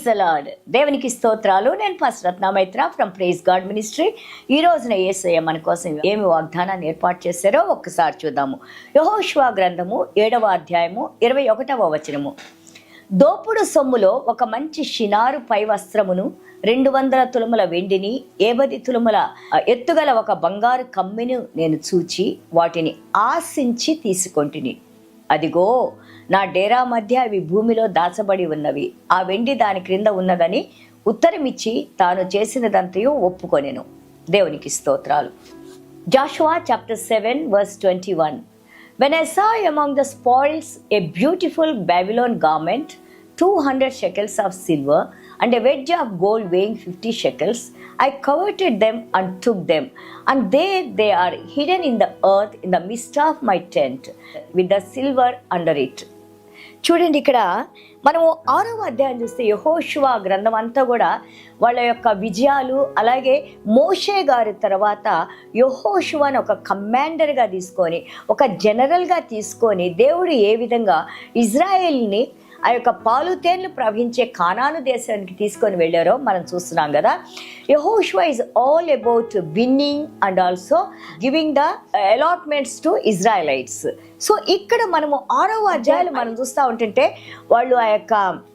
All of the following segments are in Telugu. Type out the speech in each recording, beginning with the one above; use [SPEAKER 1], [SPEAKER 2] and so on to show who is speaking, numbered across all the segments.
[SPEAKER 1] Praise the lord. దేవునికి స్తోత్రాలు. నేను pastor Ratna Maitra from praise God ministry. ఈ రోజున యేసయ్య మన కోసం ఏమి వాగ్దానాన్ని ఏర్పాటు చేశారో ఒక్కసారి చూద్దాము. యెహోషువ గ్రంథము 7వ అధ్యాయము 21వ వచనము. దోపుడు సొమ్ములో ఒక మంచి షినారు పై వస్త్రమును 200 తులముల వెండిని 50 తులముల ఎత్తుగల ఒక బంగారు కమ్మిని నేను చూచి వాటిని ఆశించి తీసుకొంటిని. అదిగో నా డేరా మధ్య అవి భూమిలో దాచబడి ఉన్నవి, ఆ వెండి దాని క్రింద ఉన్నదని ఉత్తరమిచ్చి తాను చేసినదంతయు ఒప్పుకొనెను. దేవునికి స్తోత్రాలు. Joshua chapter 7 verse 21. When I saw among the spoils a beautiful Babylon garment, 200 shekels of silver and a wedge of gold weighing 50 shekels, I coveted them and took them, and there they are hidden in the earth in the midst of my tent with the silver under it. చూడండి, ఇక్కడ మనము 6వ అధ్యాయం చూస్తే యెహోషువ గ్రంథం అంతా కూడా వాళ్ళ యొక్క విజయాలు, అలాగే మోషే గారి తర్వాత యెహోషువను ఒక కమాండర్గా తీసుకొని, ఒక జనరల్గా తీసుకొని దేవుడు ఏ విధంగా ఇజ్రాయేల్ని ఆ యొక్క పాలు తేనెలు ప్రవహించే కానాను దేశానికి తీసుకొని వెళ్ళారో మనం చూస్తున్నాం కదా. యెహోషువ is all about winning and also giving the allotments to Israelites. So ఇక్కడ మనము 6వ అధ్యాయాలు మనం చూస్తూ ఉంటుంటే వాళ్ళు ఆ యొక్క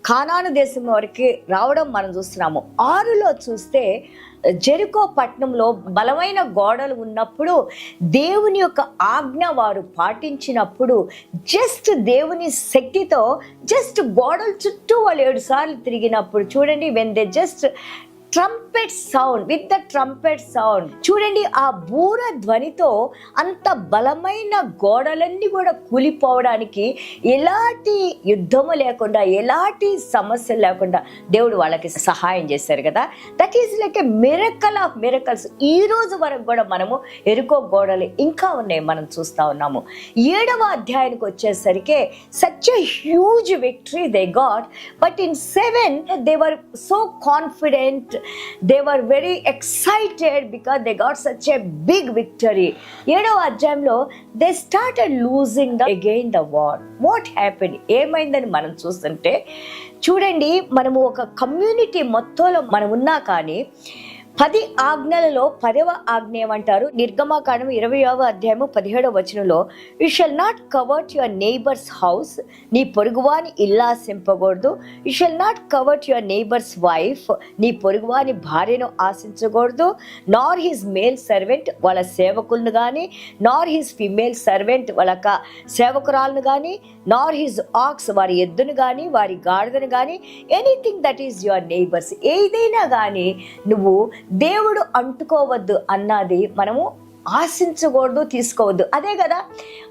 [SPEAKER 1] కానాను దేశం వరకు రావడం మనం చూస్తున్నాము. 6లో చూస్తే జెరికో పట్టణంలో బలమైన గోడలు ఉన్నప్పుడు దేవుని యొక్క ఆజ్ఞ వారు పాటించినప్పుడు జస్ట్ దేవుని శక్తితో జస్ట్ గోడల చుట్టూ వాళ్ళు 7 సార్లు తిరిగినప్పుడు చూడండి, when they just trumpet sound, with the trumpet sound, చూడండి ఆ బూర ధ్వనితో అంత బలమైన గోడలన్నీ కూడా కూలిపోవడానికి ఎలాంటి యుద్ధము లేకుండా, ఎలాంటి సమస్యలు లేకుండా దేవుడు వాళ్ళకి సహాయం చేశారు కదా. That is like a miracle of miracles. ఈ రోజు వరకు కూడా మనము ఎరుకో గోడలు ఇంకా ఉన్నాయి, మనం చూస్తూ ఉన్నాము. 7వ అధ్యాయానికి వచ్చేసరికి such a huge victory they got, but in 7 they were so confident, they were very excited because they got such a big victory. 7వ అధ్యాయంలో they started losing again the war. What happened? ఏమైందని మనం చూస్తుంటే చూడండి, మనము ఒక కమ్యూనిటీ మొత్తంలో మనం ఉన్నా కానీ 10 ఆజ్ఞలలో 10వ ఆజ్ఞ ఏమంటారు? నిర్గమకాండం 20వ అధ్యాయము 17వ వచనంలో, you shall not covet your neighbour's house, నీ పొరుగువాని ఇల్లాసింపకూడదు. You shall not covet your neighbour's wife, నీ పొరుగువాని భార్యను ఆశించకూడదు. నార్ హిజ్ మేల్ సర్వెంట్, వాళ్ళ సేవకులను కానీ, నార్ హిజ్ ఫిమేల్ సర్వెంట్, వాళ్ళ సేవకురాలను కానీ, నార్ హిజ్ ఆక్స్, వారి ఎద్దును కానీ, వారి గాడిదను కానీ, anything that is your neighbours, ఏదైనా కానీ నువ్వు దేవుడు అంటుకోవద్దు అన్నది మనము ఆశించకూడదు, తీసుకోవద్దు. అదే కదా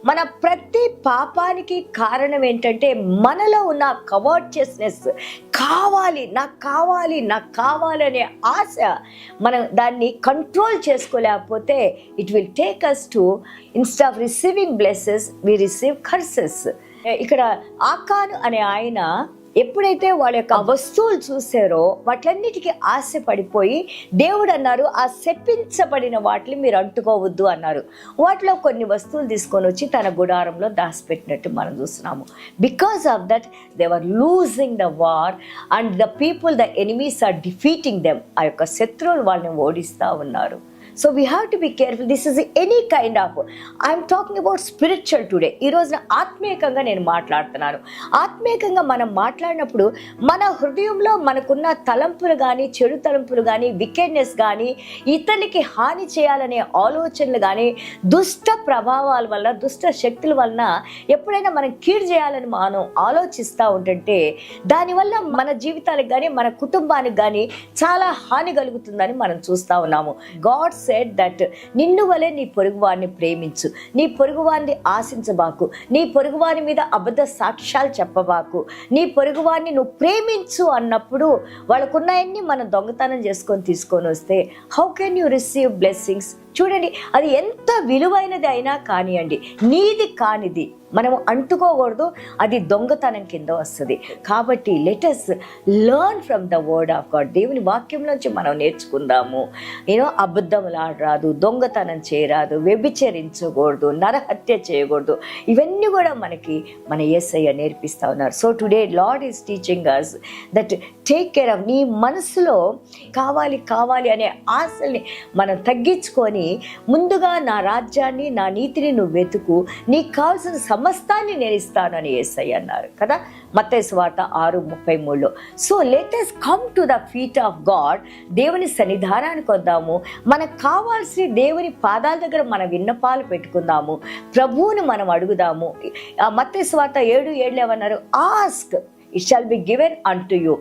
[SPEAKER 1] మన ప్రతి పాపానికి కారణం ఏంటంటే మనలో ఉన్న కవర్ట్యస్నెస్. కావాలి, నాకు కావాలి, నాకు కావాలి అనే ఆశ, మనం దాన్ని కంట్రోల్ చేసుకోలేకపోతే it will take us to, instead of receiving blesses we receive curses. ఇక్కడ ఆకాను అనే ఆయన ఎప్పుడైతే వాళ్ళ యొక్క వస్తువులు చూసారో వాటిలన్నిటికీ ఆశ పడిపోయి దేవుడు అన్నారు, ఆ శపించబడిన వాటిని మీరు అంటుకోవద్దు అన్నారు. వాటిలో కొన్ని వస్తువులు తీసుకొని వచ్చి తన గుడారంలో దాచిపెట్టినట్టు మనం చూస్తున్నాము. Because of that they were losing the war and the people, the enemies are defeating them. ఆ యొక్క శత్రువులు వాళ్ళని ఓడిస్తూ ఉన్నారు. So we have to be careful. This is any kind of, I am talking about spiritual today. ఈ రోజున ఆత్మీయంగా నేను మాట్లాడుతున్నాను. ఆత్మీయంగా మనం మాట్లాడినప్పుడు మన హృదయంలో మనకున్న తలంపులు కానీ, చెడు తలంపులు కానీ, వికెడ్నెస్ కానీ, ఇతరులకి హాని చేయాలనే ఆలోచనలు కానీ, దుష్ట ప్రభావాల వల్ల, దుష్ట శక్తుల వలన ఎప్పుడైనా మనం కీడు చేయాలని మనం ఆలోచిస్తూ ఉంటుంటే దానివల్ల మన జీవితాలకు కానీ, మన కుటుంబానికి కానీ చాలా హాని కలుగుతుందని మనం చూస్తూ ఉన్నాము. గాడ్ said that నిన్ను వలె నీ పొరుగువారిని ప్రేమించు, నీ పొరుగువారిని ఆశించబాకు, నీ పొరుగువారి మీద అబద్ధ సాక్ష్యాలు చెప్పబాకు, నీ పొరుగువారిని నువ్వు ప్రేమించు అన్నప్పుడు వాళ్ళకున్నాయన్ని మనం దొంగతనం చేసుకొని తీసుకొని వస్తే how can you receive blessings? చూడండి, అది ఎంత విలువైనది అయినా కానివ్వండి, నీది కానిది మనం అంటుకోకూడదు, అది దొంగతనం కింద వస్తుంది. కాబట్టి let us learn from the word of God. దేవుని వాక్యం నుంచి మనం నేర్చుకుందాము. అబద్ధములాడరాదు, దొంగతనం చేయరాదు, వ్యభిచరించకూడదు, నరహత్య చేయకూడదు. ఇవన్నీ కూడా మన యేసయ్య నేర్పిస్తా ఉన్నారు. So today lord is teaching us that take care of. నీ మనసులో కావాలి అనే ఆశల్ని మనం తగ్గించుకొని ముందుగా నా రాజ్యాన్ని, నా నీతిని నువ్వు వెతుకు, నీకు కావాల్సిన సమస్తాన్ని నేను ఇస్తానని యేసయ్య అన్నారు కదా, మత్తయి సువార్త 6:33. So let us come to the feet of God. దేవుని సన్నిధానానికి వద్దాము. మనకు కావాల్సి దేవుని పాదాల దగ్గర మన విన్నపాలు పెట్టుకుందాము. ప్రభువుని మనం అడుగుదాము. మత్తయి సువార్త 7:7 ఏమన్నారు? Ask it shall be given unto you.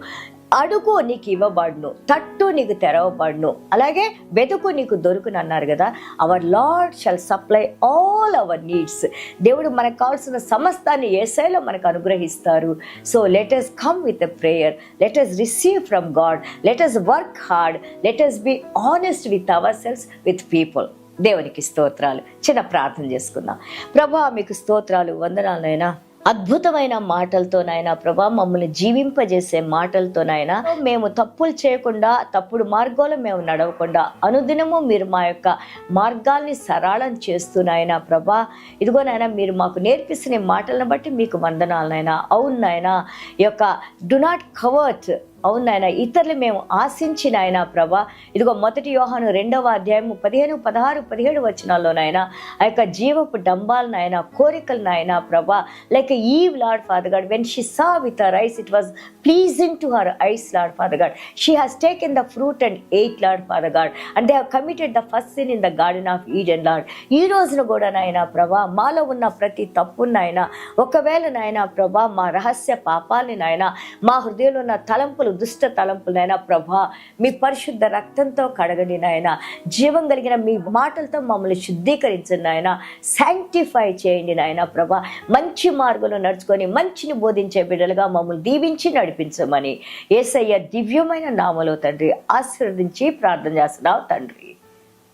[SPEAKER 1] అడుగు నీకు ఇవ్వబడును, తట్టు నీకు తెరవబడును, అలాగే వెతుకు నీకు దొరుకును అన్నారు కదా. Our Lord shall supply all our needs. దేవుడు మనకు కావాల్సిన సమస్తాన్ని యేసయ్యలో మనకు అనుగ్రహిస్తారు. So let us come with a prayer, let us receive from God, let us work hard, let us be honest with ourselves, with people. దేవునికి స్తోత్రాలు. చిన్న ప్రార్థన చేసుకుందాం. ప్రభా మీకు స్తోత్రాలు, వందనాలైనా. అద్భుతమైన మాటలతోనైనా ప్రభా, మమ్మల్ని జీవింపజేసే మాటలతోనైనా మేము తప్పులు చేయకుండా, తప్పుడు మార్గాలు మేము నడవకుండా అనుదినము మీరు మా యొక్క మార్గాల్ని సరళం చేస్తున్నాయినా ప్రభా. ఇదిగోనైనా మీరు మాకు నేర్పిస్తున్న మాటలను బట్టి మీకు వందనాలనైనా. అవునైనా ఈ యొక్క డు నాట్ కవర్ట్, అవునాయన ఇతరులు మేము ఆశించిన ఆయన ప్రభా. ఇదిగో 1 యోహాను 2:15, 16, 17 వచనాల్లోనైనా ఆ యొక్క జీవపు డంబాలనైనా, కోరికలనైనా ప్రభా, like eve lord father God, when she saw with her ice it was pleasing to her ice lord father God. She has taken the fruit and eight lord father God, and they have committed the first sin in the garden of Eden lord. ఈ రోజున కూడా నాయన ప్రభా, మాలో ఉన్న ప్రతి తప్పునైనా, ఒకవేళ నాయన ప్రభా మా రహస్య పాపాలని నాయన, మా హృదయంలో ఉన్న తలంపులు, దుష్ట తలంపులైనా ప్రభా మీ పరిశుద్ధ రక్తంతో కడగండి నాయన. జీవం కలిగిన మీ మాటలతో మమ్మల్ని శుద్ధీకరించండి నాయన. శాంక్టిఫై చేయండి నాయన ప్రభా. మంచి మార్గంలో నడుచుకొని మంచిని బోధించే బిడ్డలుగా మమ్మల్ని దీవించి నడిపించమని యేసయ్య దివ్యమైన నామములో తండ్రి ఆశీర్వదించి ప్రార్థన చేస్తున్నాం తండ్రి.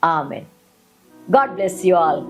[SPEAKER 1] Amen. God bless you all.